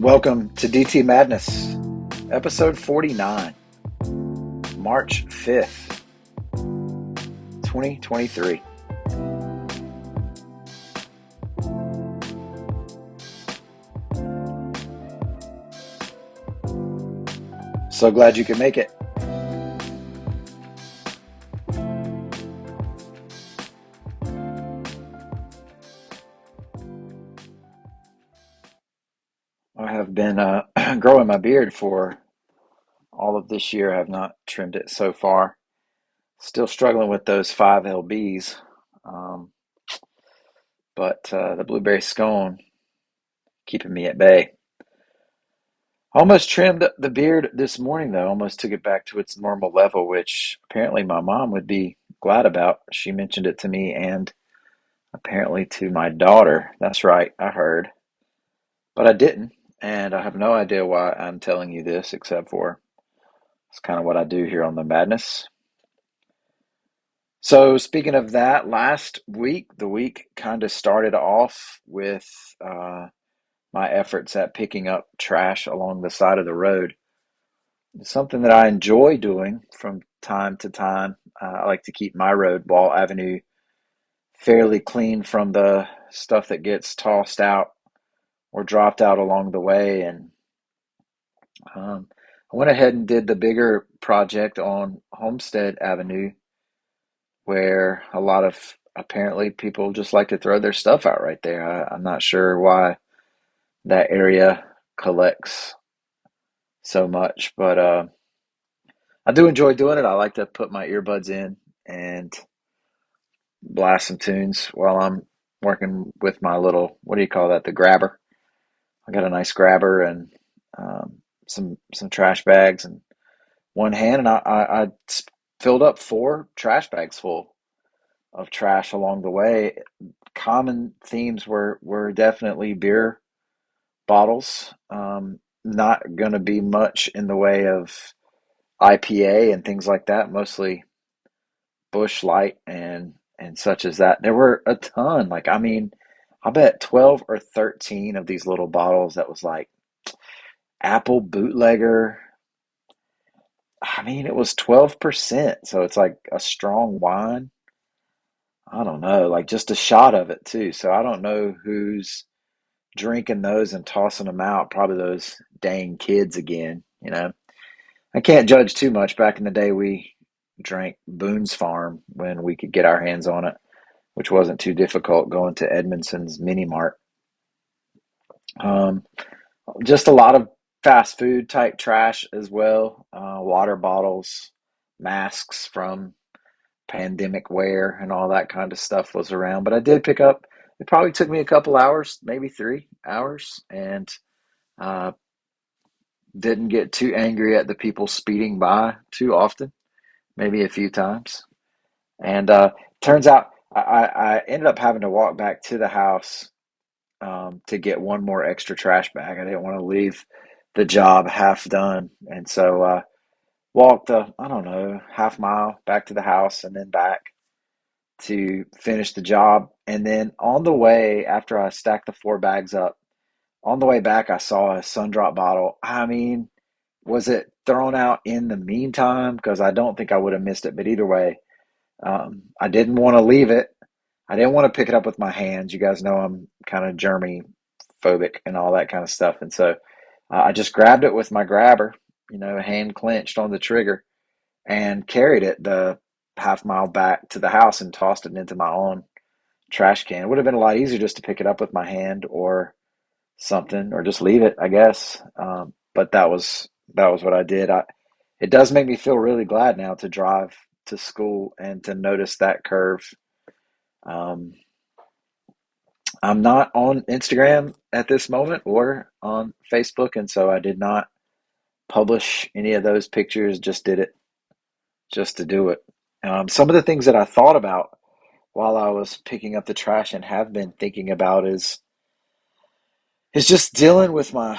Welcome to DT Madness, episode 49, March 5th, 2023. So glad you could make it. I have been growing my beard for all of this year. I have not trimmed it so far. Still struggling with those 5 lbs, but the blueberry scone keeping me at bay. Almost trimmed the beard this morning, though. Almost took it back to its normal level, which apparently my mom would be glad about. She mentioned it to me and apparently to my daughter. That's right, I heard. But I didn't, and I have no idea why I'm telling you this, except for it's kind of what I do here on the Madness. So, speaking of that, last week, the week kind of started off with my efforts at picking up trash along the side of the road. It's something that I enjoy doing from time to time. I like to keep my road, Wall Avenue, fairly clean from the stuff that gets tossed out or dropped out along the way. And I went ahead and did the bigger project on Homestead Avenue, where a lot of apparently people just like to throw their stuff out right there. I'm not sure why that area collects so much, but I do enjoy doing it. I like to put my earbuds in and blast some tunes while I'm working with my little, what do you call that? The grabber. I got a nice grabber and um, some trash bags in one hand, and I filled up 4 trash bags full of trash along the way. Common themes were definitely beer bottles. Not going to be much in the way of IPA and things like that. Mostly Busch Light and such as that. There were a ton. Like, I mean, I bet 12 or 13 of these little bottles that was like Apple Bootlegger. I mean, it was 12%, so it's like a strong wine. I don't know, like just a shot of it too. So I don't know who's drinking those and tossing them out. Probably those dang kids again. I can't judge too much. Back in the day, we drank Boone's Farm when we could get our hands on it, which wasn't too difficult going to Edmondson's Mini Mart. Um, just a lot of fast food type trash as well. Water bottles, masks from pandemic wear, and all that kind of stuff was around. But I did pick up, it probably took me a couple hours, maybe 3 hours, and uh, didn't get too angry at the people speeding by too often, maybe a few times. And turns out I ended up having to walk back to the house to get one more extra trash bag. I didn't want to leave the job half done. And so walked, I don't know, half mile back to the house and then back to finish the job. And then on the way, after I stacked the 4 bags up, on the way back, I saw a Sundrop bottle. I mean, was it thrown out in the meantime? Because I don't think I would have missed it. But either way, I didn't want to leave it. I didn't want to pick it up with my hands. You guys know I'm kind of Germany phobic and all that kind of stuff. And so I just grabbed it with my grabber, hand clenched on the trigger, and carried it the half mile back to the house and tossed it into my own trash can. It would have been a lot easier just to pick it up with my hand or something, or just leave it, I guess. But that was what I did. It does make me feel really glad now to drive to school and to notice that curve. Um, I'm not on Instagram at this moment or on Facebook, and so I did not publish any of those pictures. Just did it just to do it. Some of the things that I thought about while I was picking up the trash and have been thinking about is just dealing with my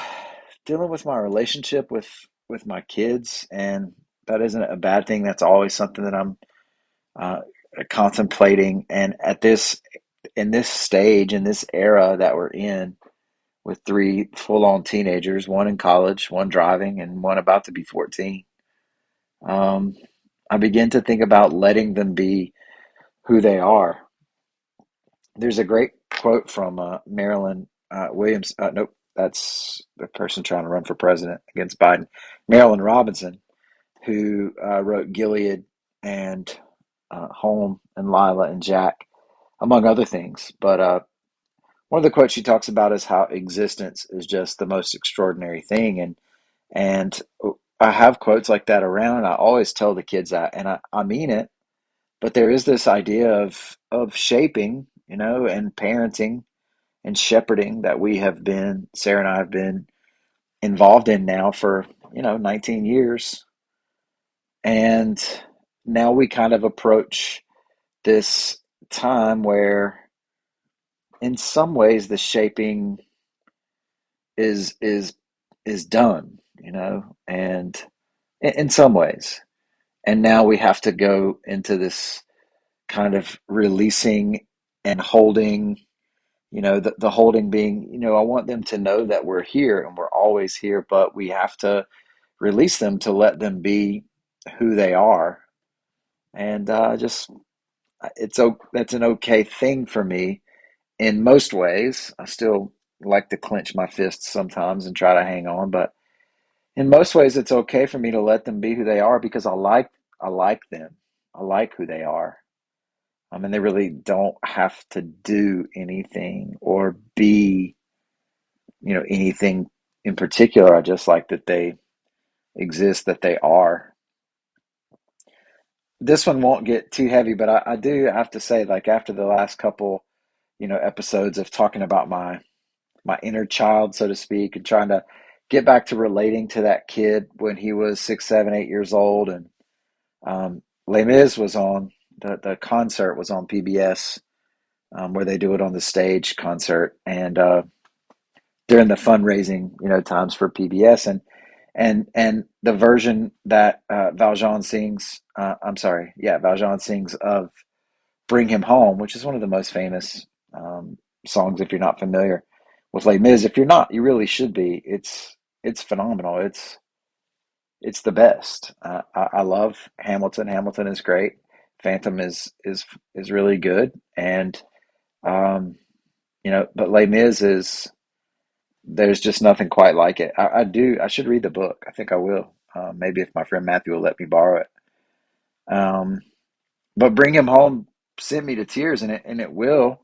relationship with my kids, and that isn't a bad thing. That's always something that I'm uh, contemplating. And in this stage, in this era that we're in, with three full-on teenagers, one in college, one driving, and one about to be 14. Um, I begin to think about letting them be who they are. There's a great quote from Marilyn Williams. Nope, that's the person trying to run for president against Biden. Marilyn Robinson, who wrote Gilead and Home and Lila and Jack, among other things. But one of the quotes she talks about is how existence is just the most extraordinary thing, and I have quotes like that around, and I always tell the kids that, and I mean it. But there is this idea of shaping, and parenting and shepherding that we have been, Sarah and I have been involved in now for 19 years, and now we kind of approach this time where, in some ways, the shaping is done, and in some ways. And now we have to go into this kind of releasing and holding, the holding being, I want them to know that we're here and we're always here, but we have to release them to let them be who they are. And just that's an okay thing for me in most ways. I still like to clench my fists sometimes and try to hang on, but in most ways it's okay for me to let them be who they are because I like them. I like who they are. I mean, they really don't have to do anything or be, anything in particular. I just like that they exist, that they are. This one won't get too heavy, but I do have to say, like, after the last couple, episodes of talking about my inner child, so to speak, and trying to get back to relating to that kid when he was 6, 7, 8 years old, and Les Mis was on the concert was on PBS, where they do it on the stage concert, and during the fundraising, times for PBS, and the version that Valjean sings, I'm sorry, yeah, Valjean sings of "Bring Him Home," which is one of the most famous songs. If you're not familiar with Les Mis, if you're not, you really should be. It's phenomenal. It's the best. I love Hamilton. Hamilton is great. Phantom is really good, and um, but Les Mis is there's just nothing quite like it. I should read the book. I think I will. Maybe if my friend Matthew will let me borrow it. Um, but Bring Him Home sent me to tears, and it will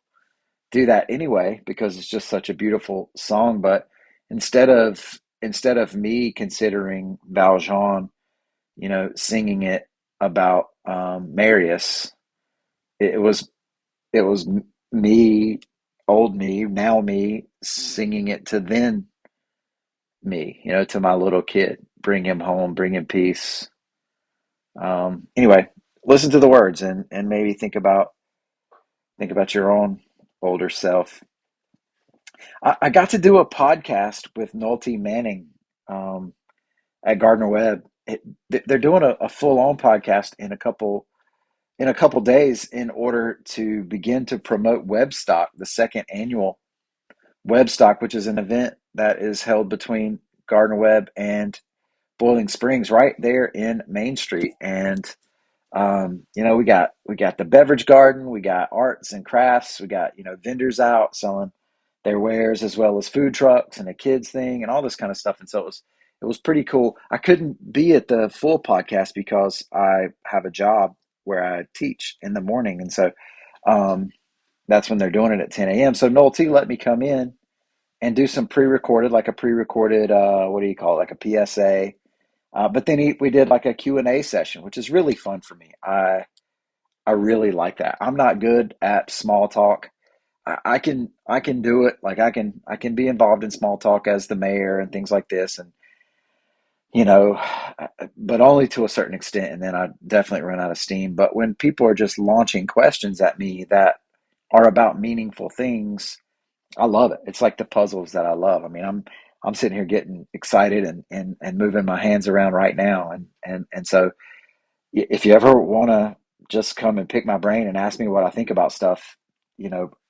do that anyway because it's just such a beautiful song. But instead of me considering Valjean, singing it about Marius, it was it was me, old me, now me, singing it to then me, to my little kid. Bring him home, bring him peace. Anyway, listen to the words and maybe think about your own older self. I got to do a podcast with Nolte Manning um, at Gardner Webb. They're doing a full on podcast in a couple days in order to begin to promote Webstock, the second annual Webstock, which is an event that is held between Gardner Webb and Boiling Springs, right there in Main Street. And we got the beverage garden, we got arts and crafts, we got vendors out selling their wares as well as food trucks and a kids thing and all this kind of stuff. And so it was pretty cool. I couldn't be at the full podcast because I have a job where I teach in the morning, and so um, that's when they're doing it at 10 a.m. So Noel T let me come in and do some pre-recorded, like a pre-recorded, what do you call it, like a PSA. But then we did like a Q&A session, which is really fun for me. I really like that. I'm not good at small talk. I can do it. Like I can be involved in small talk as the mayor and things like this, and you know, but only to a certain extent. And then I definitely run out of steam. But when people are just launching questions at me that are about meaningful things, I love it. It's like the puzzles that I love. I mean, I'm sitting here getting excited and moving my hands around right now, and so if you ever want to just come and pick my brain and ask me what I think about stuff,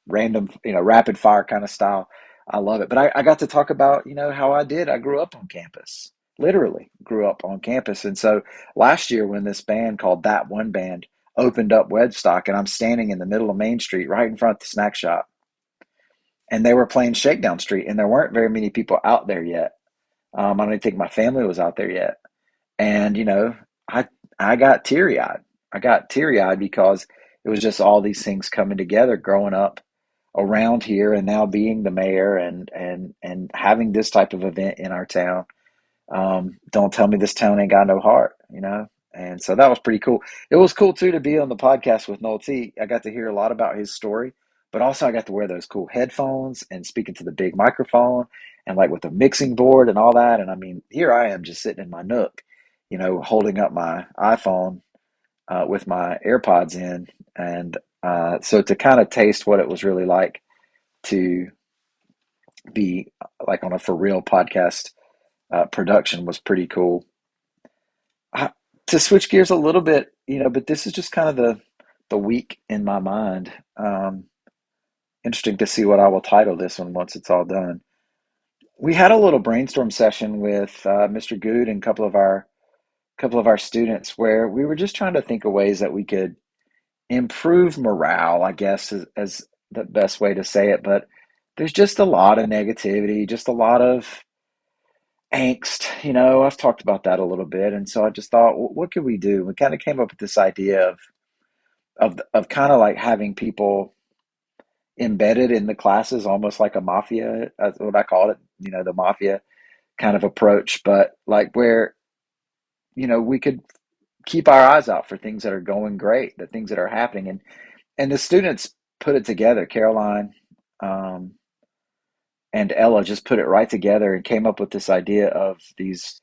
random, rapid fire kind of style, I love it. But I got to talk about, how I did. I grew up on campus, literally grew up on campus. And so last year when this band called That One Band opened up Wedstock, and I'm standing in the middle of Main Street right in front of the snack shop, and they were playing Shakedown Street, and there weren't very many people out there yet. I don't even think my family was out there yet. And, I, I got teary eyed. I got teary eyed because it was just all these things coming together growing up around here and now being the mayor and having this type of event in our town. Don't tell me this town ain't got no heart. And so that was pretty cool. It was cool too to be on the podcast with Noel T. I got to hear a lot about his story, but also I got to wear those cool headphones and speaking to the big microphone and like with the mixing board and all that. And I mean, here I am just sitting in my nook, holding up my iPhone with my AirPods in. And so to kind of taste what it was really like to be like on a for real podcast production was pretty cool. I, to switch gears a little bit, but this is just kind of the week in my mind. Interesting to see what I will title this one once it's all done. We had a little brainstorm session with Mr. Good and a couple of our students where we were just trying to think of ways that we could improve morale, I guess as the best way to say it. But there's just a lot of negativity, just a lot of angst. I've talked about that a little bit, and so I just thought, what could we do? We kind of came up with this idea of kind of like having people embedded in the classes, almost like a mafia. That's what I call it. The mafia kind of approach, but like where we could keep our eyes out for things that are going great, the things that are happening, and the students put it together. Caroline um, and Ella just put it right together and came up with this idea of these.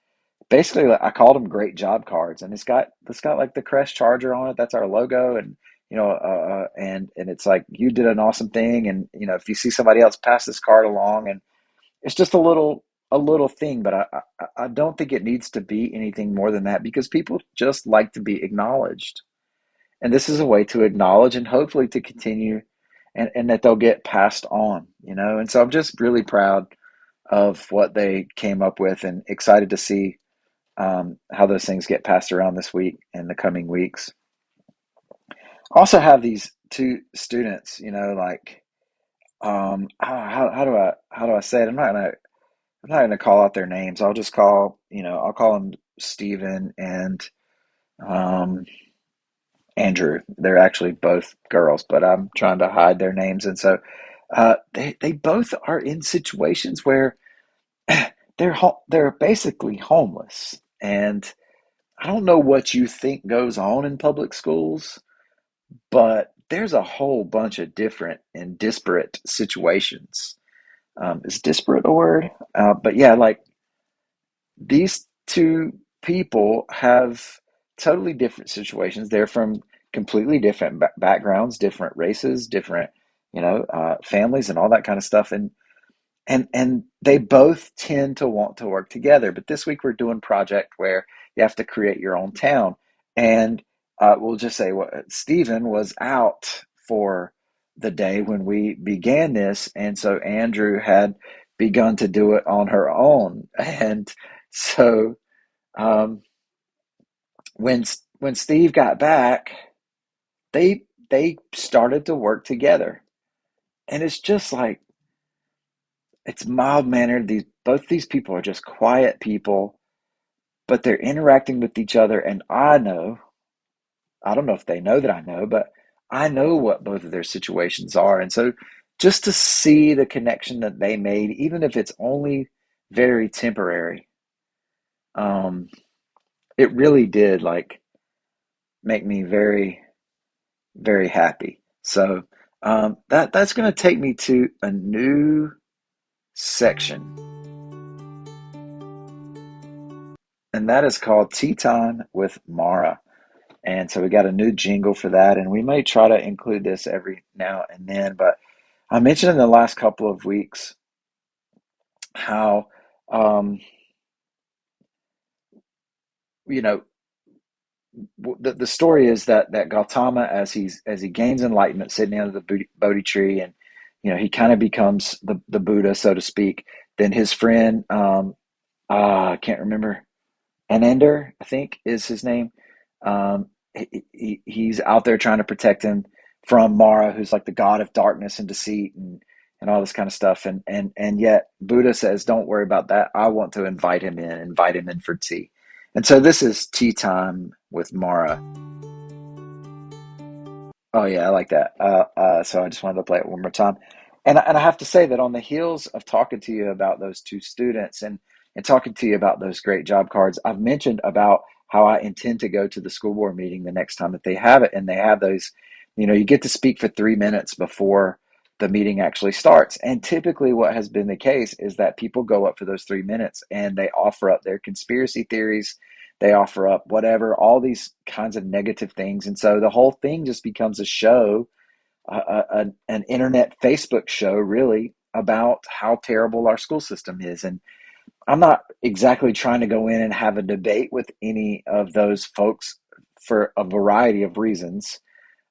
Basically, like, I called them great job cards, and it's got like the Crest Charger on it. That's our logo, and and it's like you did an awesome thing, and if you see somebody else pass this card along, and it's just a little thing, but I don't think it needs to be anything more than that because people just like to be acknowledged, and this is a way to acknowledge and hopefully to continue, and that they'll get passed on. And so I'm just really proud of what they came up with, and excited to see how those things get passed around this week and the coming weeks. I also have these two students, like how do I say it? I'm not gonna call out their names. I'll call them Stephen and um, Andrew. They're actually both girls, but I'm trying to hide their names. And so they both are in situations where they're basically homeless. And I don't know what you think goes on in public schools, but there's a whole bunch of different and disparate situations. Is disparate a word? But yeah, like these two people have totally different situations. They're from completely different backgrounds, different races, different, families, and all that kind of stuff. And they both tend to want to work together. But this week we're doing project where you have to create your own town, and we'll just say what Stephen was out for the day when we began this, and so Andrew had begun to do it on her own, and so um, when when Steve got back, they started to work together, and it's just like it's mild mannered. Both these people are just quiet people, but they're interacting with each other. And I don't know if they know that I know, but I know what both of their situations are. And so just to see the connection that they made, even if it's only very temporary, um, it really did like make me very, very happy. So that's going to take me to a new section, and that is called Tea Time with Mara. And so we got a new jingle for that, and we may try to include this every now and then. But I mentioned in the last couple of weeks how, um, you know, the story is that Gautama, as he gains enlightenment, sitting under the Bodhi tree, and he kind of becomes the Buddha, so to speak. Then his friend, I can't remember, Anandar, I think is his name. He's out there trying to protect him from Mara, who's like the god of darkness and deceit and all this kind of stuff. And yet Buddha says, don't worry about that. I want to invite him in for tea. And so this is tea time with Mara. Oh yeah, I like that. So I just wanted to play it one more time, and I have to say that on the heels of talking to you about those two students and talking to you about those great job cards, I've mentioned about how I intend to go to the school board meeting the next time that they have it, and they have those. You get to speak for 3 minutes before the meeting actually starts, and typically what has been the case is that people go up for those 3 minutes and they offer up their conspiracy theories, they offer up whatever, all these kinds of negative things. And so the whole thing just becomes a show, an internet Facebook show, really, about how terrible our school system is. And I'm not exactly trying to go in and have a debate with any of those folks for a variety of reasons.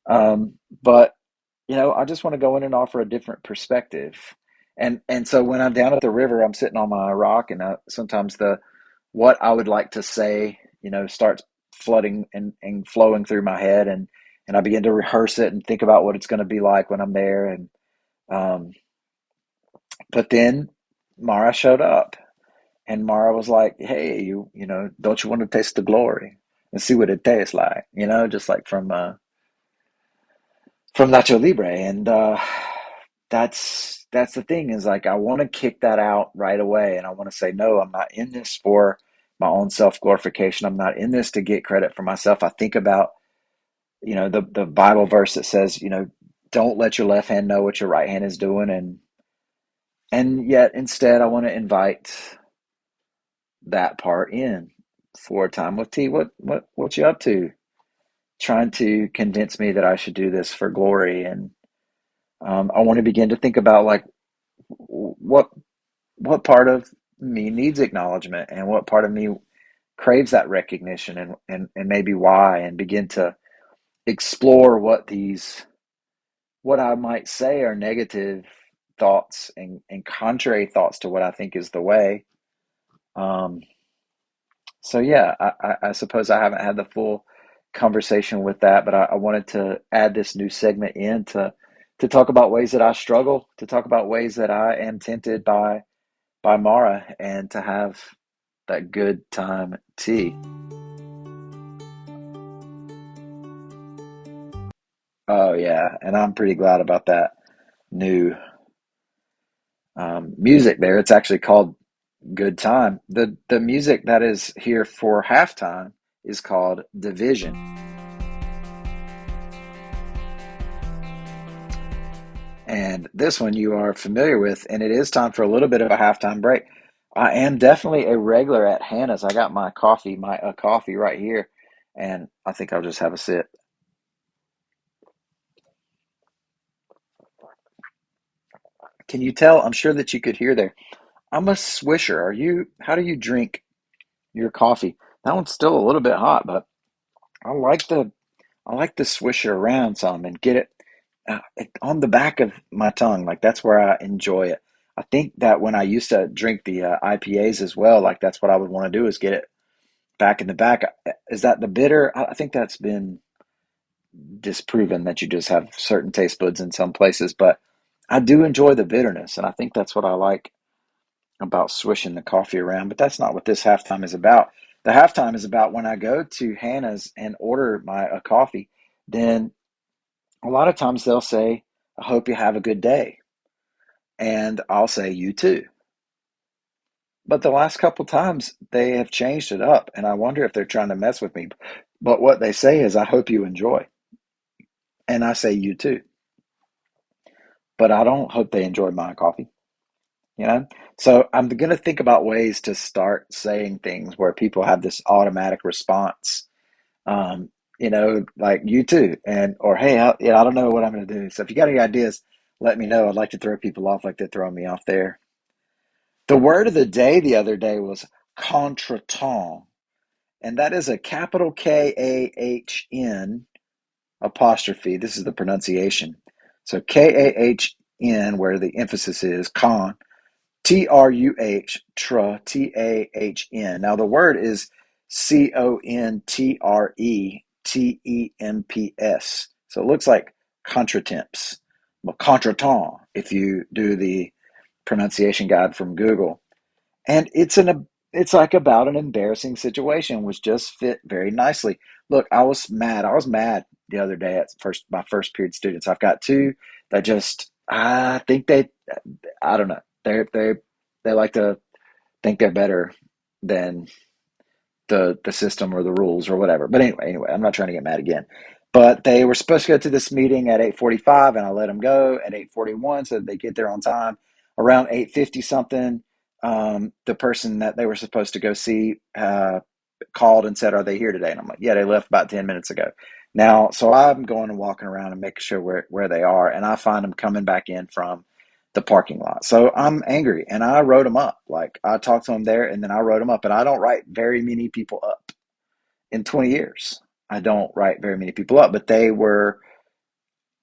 But I just want to go in and offer a different perspective. And so when I'm down at the river, I'm sitting on my rock, and sometimes the what I would like to say, starts flooding and flowing through my head, and I begin to rehearse it and think about what it's going to be like when I'm there. And um, but then Mara showed up, and Mara was like, "Hey, don't you want to taste the glory and see what it tastes like? Just like from Nacho Libre." And that's the thing, is like I want to kick that out right away, and I want to say, no, I'm not in this for my own self glorification. I'm not in this to get credit for myself. I think about the Bible verse that says, don't let your left hand know what your right hand is doing, and yet instead I want to invite that part in for time with T. What you up to? Trying to convince me that I should do this for glory. And I want to begin to think about, like, what what part of me needs acknowledgement, and what part of me craves that recognition, and maybe why, and begin to explore what I might say are negative thoughts, and contrary thoughts to what I think is the way. Um, so yeah, I suppose I haven't had the full conversation with that, but I wanted to add this new segment in to talk about ways that I struggle, to talk about ways that I am tempted by Mara, and to have that good time tea. Oh yeah, and I'm pretty glad about that new music there. It's actually called Good Time. The music that is here for halftime is called Division. And this one you are familiar with, and it is time for a little bit of a halftime break. I am definitely a regular at Hannah's. I got my coffee right here, and I think I'll just have a sip. Can you tell? I'm sure that you could hear there. I'm a swisher. How do you drink your coffee? That one's still a little bit hot, but I like the I like to swish it around some and get it on the back of my tongue. Like, that's where I enjoy it. I think that when I used to drink the IPAs as well, like that's what I would want to do, is get it back in the back. Is that the bitter? I think that's been disproven, that you just have certain taste buds in some places, but I do enjoy the bitterness, and I think that's what I like about swishing the coffee around. But that's not what this halftime is about. The halftime is about when I go to Hannah's and order my a coffee, then a lot of times they'll say, I hope you have a good day. And I'll say, you too. But the last couple times they have changed it up, and I wonder if they're trying to mess with me. But what they say is, I hope you enjoy. And I say, you too. But I don't hope they enjoy my coffee, you know? So I'm going to think about ways to start saying things where people have this automatic response, um, like you too, or hey, I don't know what I'm going to do. So if you got any ideas, let me know. I'd like to throw people off like they're throwing me off there. The word of the day the other day was contretemps, and that is a capital KAHN apostrophe. This is the pronunciation. So KAHN N, where the emphasis is con, Truh, Tahn. Now the word is Contretemps. So it looks like contretemps. Well, contretemps, if you do the pronunciation guide from Google. And it's like about an embarrassing situation, which just fit very nicely. Look, I was mad. I was mad the other day at my first period students. I've got two that just I think I don't know. They like to think they're better than the system or the rules or whatever. But anyway, I'm not trying to get mad again. But they were supposed to go to this meeting at 8:45, and I let them go at 8:41 so that they get there on time. Around 8:50 something, the person that they were supposed to go see called and said, "Are they here today?" And I'm like, "Yeah, they left about 10 minutes ago." Now, so I'm going and walking around and making sure where they are, and I find them coming back in from the parking lot. So I'm angry, and I wrote them up. Like I talked to them there, and then I wrote them up. And I don't write very many people up in 20 years. I don't write very many people up, but they were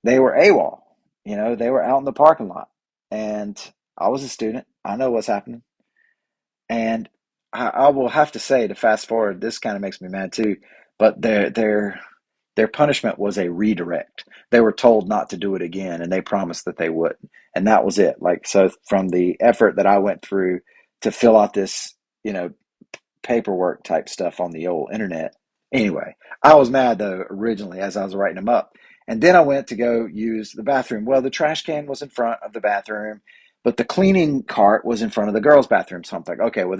AWOL. They were out in the parking lot, and I was a student. I know what's happening, and I will have to say, to fast forward, this kind of makes me mad too. But their punishment was a redirect. They were told not to do it again, and they promised that they wouldn't. And that was it. Like, so from the effort that I went through to fill out this, you know, paperwork type stuff on the old internet. Anyway, I was mad though originally as I was writing them up. And then I went to go use the bathroom. Well, the trash can was in front of the bathroom, but the cleaning cart was in front of the girls' bathroom. So I'm like, okay, well,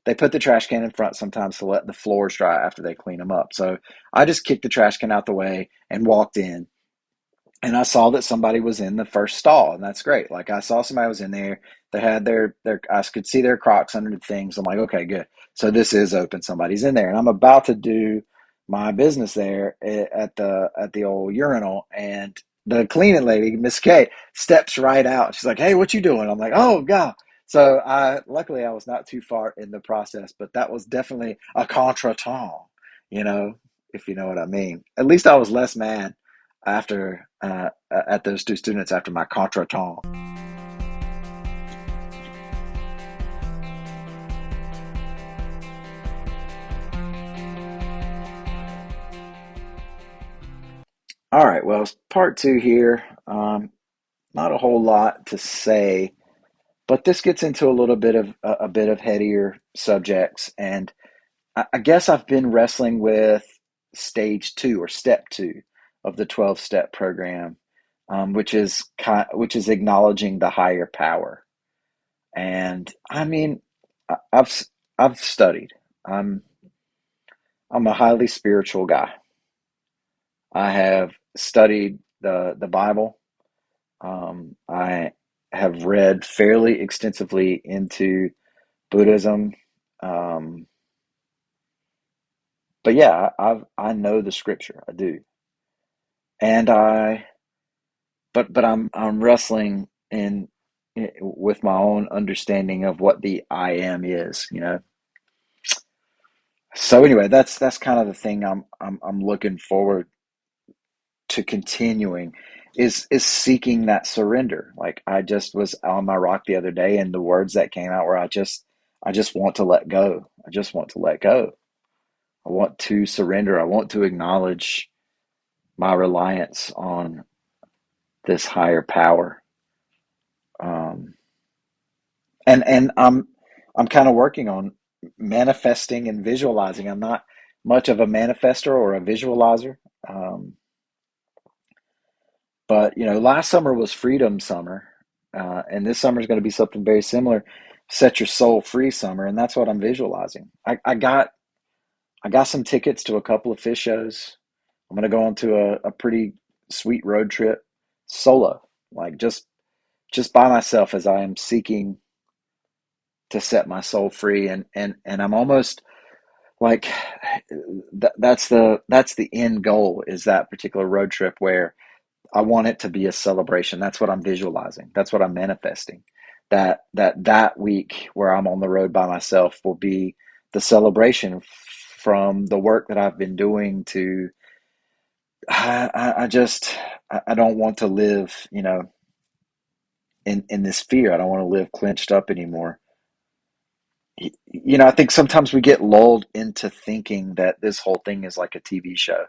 they put the trash can in front sometimes to let the floors dry after they clean them up. So I just kicked the trash can out the way and walked in, and I saw that somebody was in the first stall, and that's great. Like I saw somebody was in there. They had their I could see their Crocs under the things. I'm like, okay, good. So this is open. Somebody's in there, and I'm about to do my business there at the old urinal, and the cleaning lady, Miss K, steps right out. She's like, "Hey, what you doing?" I'm like, "Oh God." So luckily I was not too far in the process, but that was definitely a contretemps, you know, if you know what I mean. At least I was less mad after at those two students after my contretemps. All right, well, part two here. Not a whole lot to say, but this gets into a bit of headier subjects, and I guess I've been wrestling with stage two or step two of the 12-step program, which is acknowledging the higher power. And I mean, I- I've I've studied. I'm I'm a highly spiritual guy. I have studied the Bible. I have read fairly extensively into Buddhism. Um, but yeah, I know the scripture. I do, and but I'm wrestling with my own understanding of what the I am is. So anyway, that's kind of the thing I'm looking forward to continuing is seeking that surrender. Like I just was on my rock the other day, and the words that came out were I just want to let go. I just want to let go. I want to surrender. I want to acknowledge my reliance on this higher power. Um, and I'm kind of working on manifesting and visualizing. I'm not much of a manifester or a visualizer. Um, But last summer was Freedom Summer, and this summer is going to be something very similar. Set Your Soul Free Summer, and that's what I'm visualizing. I got some tickets to a couple of fish shows. I'm going to go on to a pretty sweet road trip solo, like just by myself as I am seeking to set my soul free, and I'm almost like that's the end goal is that particular road trip where I want it to be a celebration. That's what I'm visualizing. That's what I'm manifesting. That week where I'm on the road by myself will be the celebration from the work that I've been doing to I just I don't want to live, in this fear. I don't want to live clenched up anymore. I think sometimes we get lulled into thinking that this whole thing is like a TV show.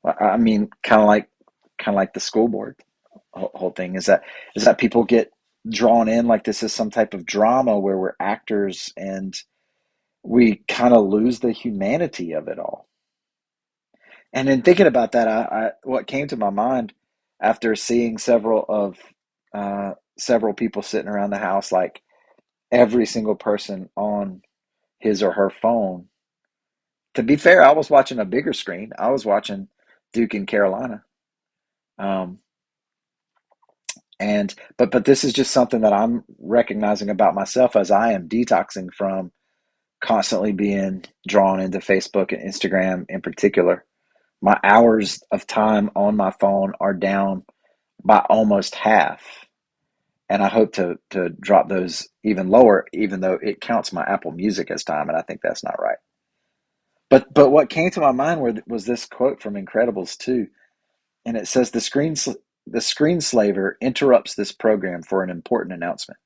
I mean, kind of like the school board whole thing is that people get drawn in like this is some type of drama where we're actors and we kind of lose the humanity of it all. And in thinking about that, what came to my mind after seeing several people sitting around the house, like every single person on his or her phone. To be fair, I was watching a bigger screen. I was watching Duke and Carolina. Um, and but this is just something that I'm recognizing about myself as I am detoxing from constantly being drawn into Facebook and Instagram in particular. My hours of time on my phone are down by almost half. And I hope to drop those even lower, even though it counts my Apple Music as time, and I think that's not right. But what came to my mind was this quote from Incredibles 2, and it says the screenslaver interrupts this program for an important announcement.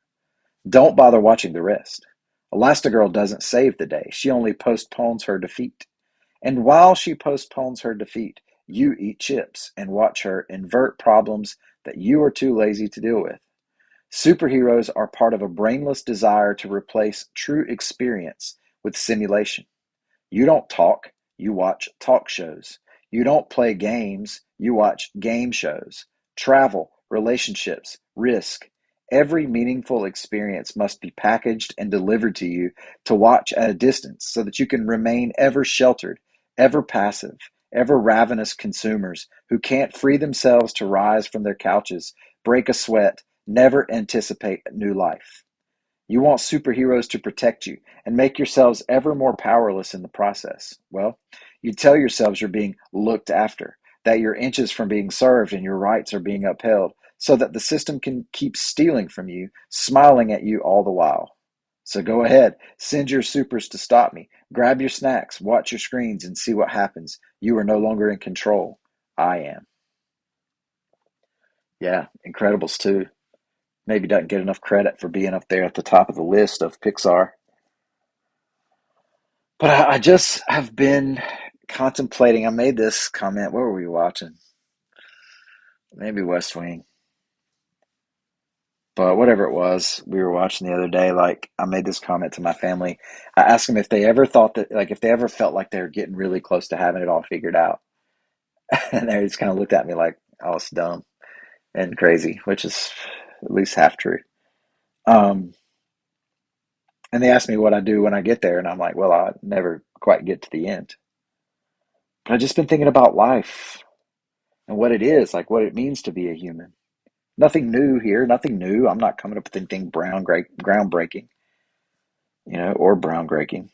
Don't bother watching the rest. Elastigirl doesn't save the day; she only postpones her defeat. And while she postpones her defeat, you eat chips and watch her invert problems that you are too lazy to deal with. Superheroes are part of a brainless desire to replace true experience with simulation. You don't talk, you watch talk shows. You don't play games, you watch game shows. Travel, relationships, risk. Every meaningful experience must be packaged and delivered to you to watch at a distance so that you can remain ever sheltered, ever passive, ever ravenous consumers who can't free themselves to rise from their couches, break a sweat, never anticipate a new life. You want superheroes to protect you and make yourselves ever more powerless in the process. Well, you tell yourselves you're being looked after, that you're inches from being served and your rights are being upheld, so that the system can keep stealing from you, smiling at you all the while. So go ahead, send your supers to stop me. Grab your snacks, watch your screens, and see what happens. You are no longer in control. I am. Yeah, Incredibles 2. Maybe doesn't get enough credit for being up there at the top of the list of Pixar. But I just have been contemplating. I made this comment. What were we watching? Maybe West Wing. But whatever it was, we were watching the other day. Like, I made this comment to my family. I asked them if they ever thought that, like, if they ever felt like they were getting really close to having it all figured out. And they just kind of looked at me like I was dumb and crazy, which is at least half true. Um, and they asked me what I do when I get there. And I'm like, well, I never quite get to the end. But I've just been thinking about life and what it is, like what it means to be a human. Nothing new here, nothing new. I'm not coming up with anything groundbreaking, or groundbreaking.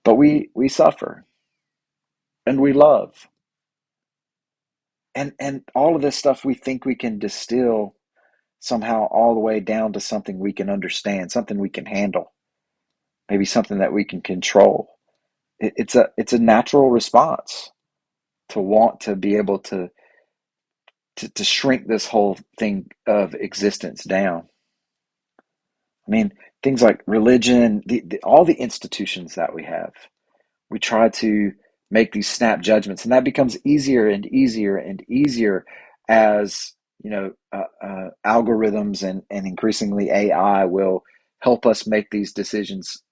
But we suffer and we love, and all of this stuff we think we can distill somehow all the way down to something we can understand, something we can handle, maybe something that we can control. It's a natural response to want to be able to shrink this whole thing of existence down. I mean, things like religion, all the institutions that we have, we try to make these snap judgments, and that becomes easier and easier and easier as algorithms and increasingly AI will help us make these decisions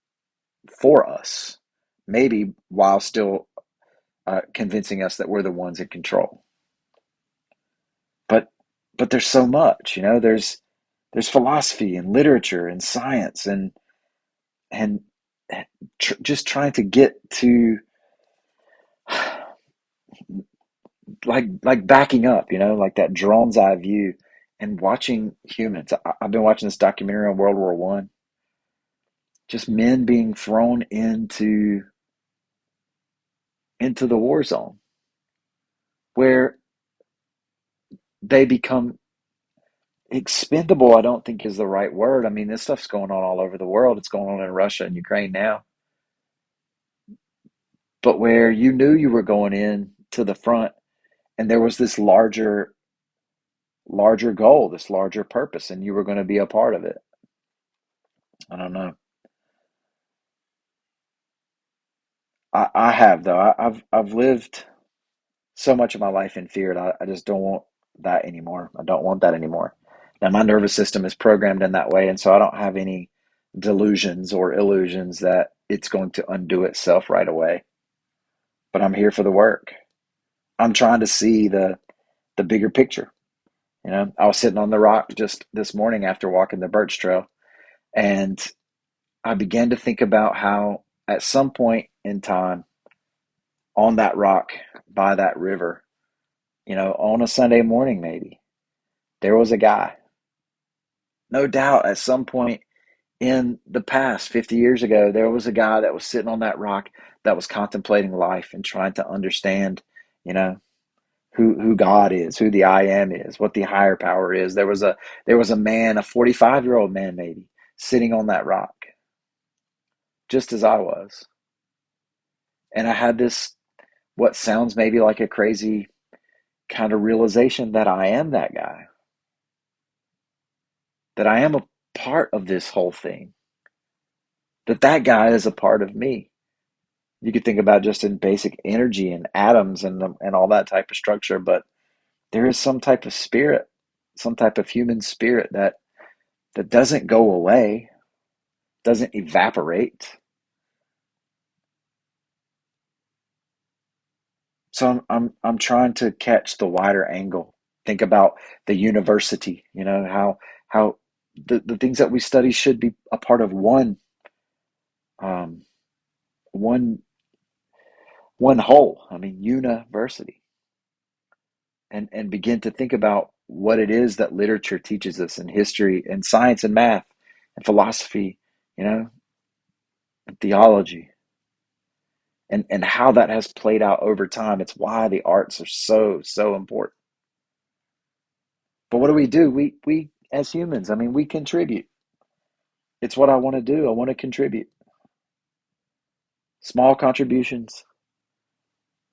for us, maybe while still convincing us that we're the ones in control. But but there's so much, there's philosophy and literature and science and just trying to get to like backing up, like that drone's eye view and watching humans. I've been watching this documentary on World War I, just men being thrown into the war zone where they become expendable. I don't think is the right word. I mean, this stuff's going on all over the world. It's going on in Russia and Ukraine now. But where you knew you were going in to the front and there was this larger goal, this larger purpose, and you were going to be a part of it. I don't know. I have though. I've lived so much of my life in fear. I just don't want that anymore. I don't want that anymore. Now my nervous system is programmed in that way, and so I don't have any delusions or illusions that it's going to undo itself right away. But I'm here for the work. I'm trying to see the bigger picture. I was sitting on the rock just this morning after walking the Birch Trail, and I began to think about how at some point in time on that rock by that river, on a Sunday morning maybe, there was a guy. No doubt at some point in the past, 50 years ago, there was a guy that was sitting on that rock that was contemplating life and trying to understand, you know, who God is, who the I am is, what the higher power is. There was a man, a 45-year-old man maybe, sitting on that rock, just as I was. And I had this what sounds maybe like a crazy kind of realization that I am that guy, that I am a part of this whole thing, that guy is a part of me. You could think about just in basic energy and atoms and all that type of structure, but there is some type of spirit, some type of human spirit that doesn't go away, doesn't evaporate. So I'm trying to catch the wider angle. Think about the university, how the things that we study should be a part of um, one one whole. I mean, university, and begin to think about what it is that literature teaches us, and history, and science, and math, and philosophy, and theology, and how that has played out over time. It's why the arts are so important. But what do? We as humans, I mean, we contribute. It's what I want to do. I want to contribute. Small contributions.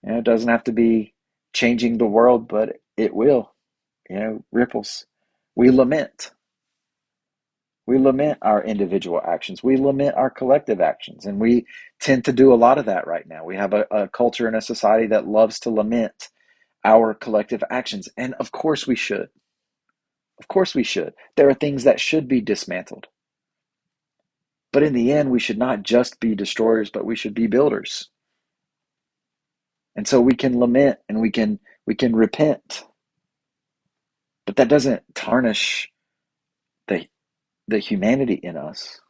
It doesn't have to be changing the world, but it will. Ripples. We lament. We lament our individual actions. We lament our collective actions. And we tend to do a lot of that right now. We have a culture and a society that loves to lament our collective actions. And of course we should. Of course we should. There are things that should be dismantled. But in the end, we should not just be destroyers, but we should be builders. And so we can lament and we can repent, but that doesn't tarnish the the humanity in us.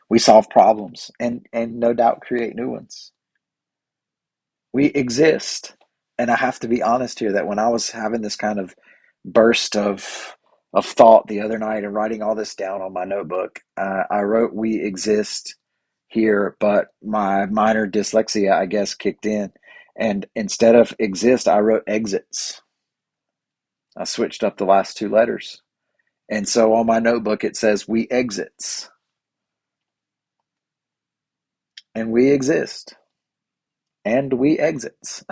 We solve problems and no doubt create new ones. We exist. And I have to be honest here that when I was having this kind of burst of thought the other night and writing all this down on my notebook, I wrote "we exist" here, but my minor dyslexia, I guess, kicked in, and instead of exist, I wrote exits. I switched up the last two letters, and so on my notebook it says "we exits," and we exist, and we exits.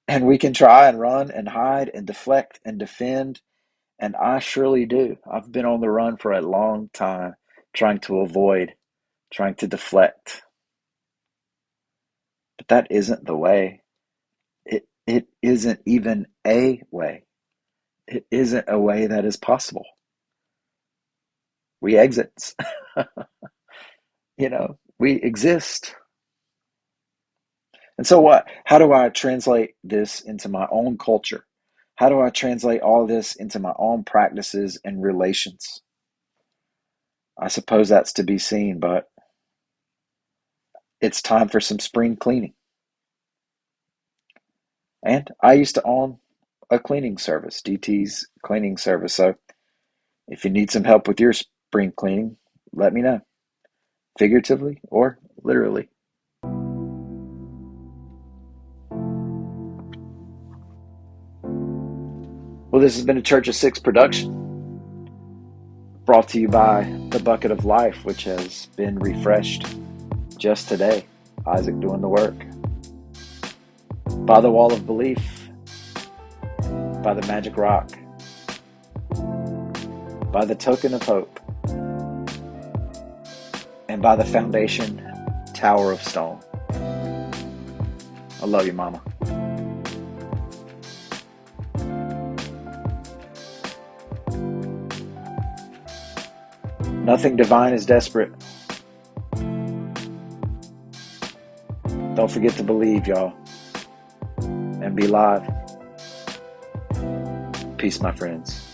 And we can try and run and hide and deflect and defend. And I surely do. I've been on the run for a long time, trying to avoid, trying to deflect. But that isn't the way. It isn't even a way. It isn't a way that is possible. We exits. We exist. And so what? How do I translate this into my own culture? How do I translate all this into my own practices and relations? I suppose that's to be seen, but it's time for some spring cleaning. And I used to own a cleaning service, DT's cleaning service. So if you need some help with your spring cleaning, let me know, figuratively or literally. Well, this has been a Church of Six production, brought to you by the Bucket of Life, which has been refreshed just today. Isaac doing the work. By the Wall of Belief, by the magic rock, by the token of hope, and by the foundation tower of stone. I love you, Mama. Nothing divine is desperate. Don't forget to believe, y'all, and be live. Peace, my friends.